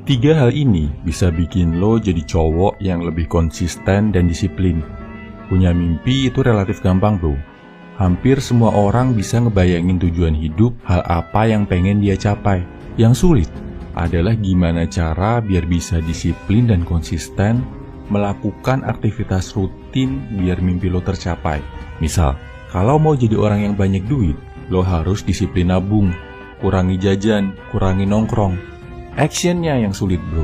Tiga hal ini bisa bikin lo jadi cowok yang lebih konsisten dan disiplin. Punya mimpi itu relatif gampang bro. Hampir semua orang bisa ngebayangin tujuan hidup, hal apa yang pengen dia capai. Yang sulit adalah gimana cara biar bisa disiplin dan konsisten melakukan aktivitas rutin biar mimpi lo tercapai. Misal, kalau mau jadi orang yang banyak duit, lo harus disiplin nabung, kurangi jajan, kurangi nongkrong. Actionnya yang sulit bro.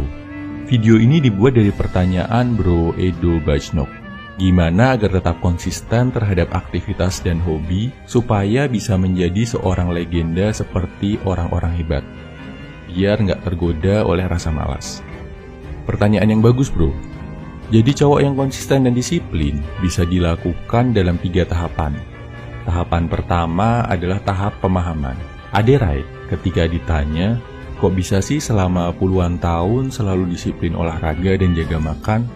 Video ini dibuat dari pertanyaan bro Edo Bajnok. Gimana agar tetap konsisten terhadap aktivitas dan hobi supaya bisa menjadi seorang legenda seperti orang-orang hebat, biar nggak tergoda oleh rasa malas. Pertanyaan yang bagus bro. Jadi cowok yang konsisten dan disiplin bisa dilakukan dalam 3 tahapan. Tahapan pertama adalah tahap pemahaman. Aderai ketika ditanya, kok bisa sih selama puluhan tahun selalu disiplin olahraga dan jaga makan?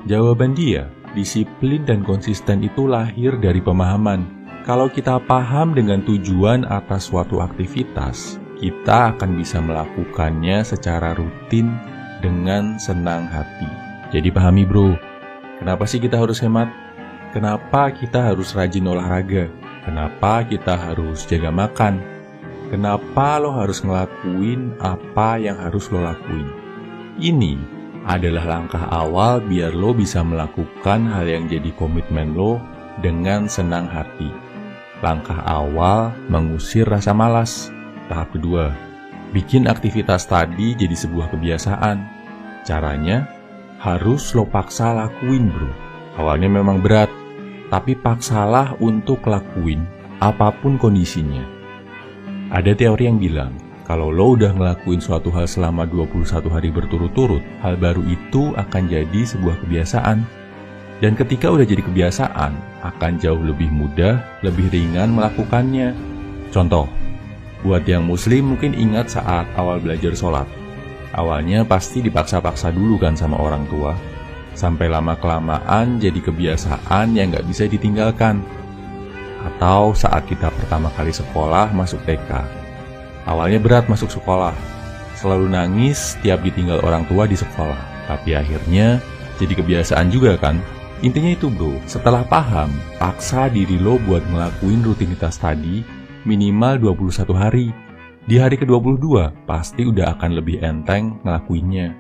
Jawaban dia, disiplin dan konsisten itu lahir dari pemahaman. Kalau kita paham dengan tujuan atas suatu aktivitas, kita akan bisa melakukannya secara rutin dengan senang hati. Jadi pahami bro, kenapa sih kita harus hemat? Kenapa kita harus rajin olahraga? Kenapa kita harus jaga makan? Kenapa lo harus ngelakuin apa yang harus lo lakuin? Ini adalah langkah awal biar lo bisa melakukan hal yang jadi komitmen lo dengan senang hati. Langkah awal mengusir rasa malas. Tahap kedua, bikin aktivitas tadi jadi sebuah kebiasaan. Caranya, harus lo paksa lakuin bro. Awalnya memang berat, tapi paksalah untuk lakuin apapun kondisinya. Ada teori yang bilang, kalau lo udah ngelakuin suatu hal selama 21 hari berturut-turut, hal baru itu akan jadi sebuah kebiasaan. Dan ketika udah jadi kebiasaan, akan jauh lebih mudah, lebih ringan melakukannya. Contoh, buat yang muslim mungkin ingat saat awal belajar sholat. Awalnya pasti dipaksa-paksa dulu kan sama orang tua. Sampai lama-kelamaan jadi kebiasaan yang gak bisa ditinggalkan. Atau saat kita pertama kali sekolah masuk TK. Awalnya berat masuk sekolah, selalu nangis tiap ditinggal orang tua di sekolah. Tapi akhirnya jadi kebiasaan juga kan? Intinya itu bro, setelah paham, paksa diri lo buat ngelakuin rutinitas tadi minimal 21 hari. Di hari ke-22 pasti udah akan lebih enteng ngelakuinnya.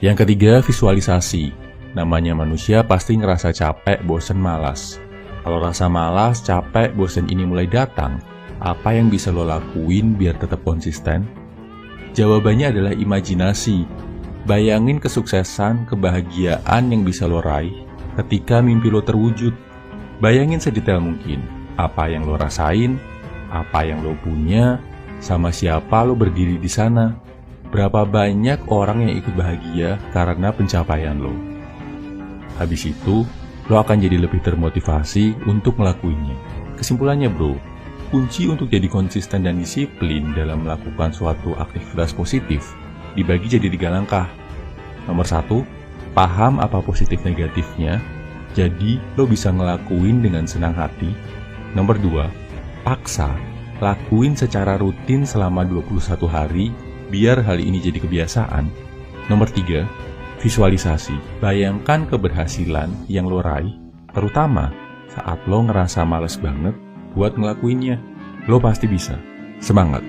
Yang ketiga, visualisasi. Namanya manusia pasti ngerasa capek, bosen, malas. Kalau rasa malas, capek, bosen ini mulai datang, apa yang bisa lo lakuin biar tetap konsisten? Jawabannya adalah imajinasi. Bayangin kesuksesan, kebahagiaan yang bisa lo raih ketika mimpi lo terwujud. Bayangin sedetail mungkin apa yang lo rasain, apa yang lo punya, sama siapa lo berdiri di sana. Berapa banyak orang yang ikut bahagia karena pencapaian lo. Habis itu, lo akan jadi lebih termotivasi untuk ngelakuinnya. Kesimpulannya bro, kunci untuk jadi konsisten dan disiplin dalam melakukan suatu aktivitas positif dibagi jadi 3 langkah. Nomor 1, paham apa positif negatifnya, jadi lo bisa ngelakuin dengan senang hati. Nomor 2, paksa, lakuin secara rutin selama 21 hari, biar hal ini jadi kebiasaan. Nomor 3, visualisasi. Bayangkan keberhasilan yang lo raih, terutama saat lo ngerasa males banget buat ngelakuinnya. Lo pasti bisa. Semangat!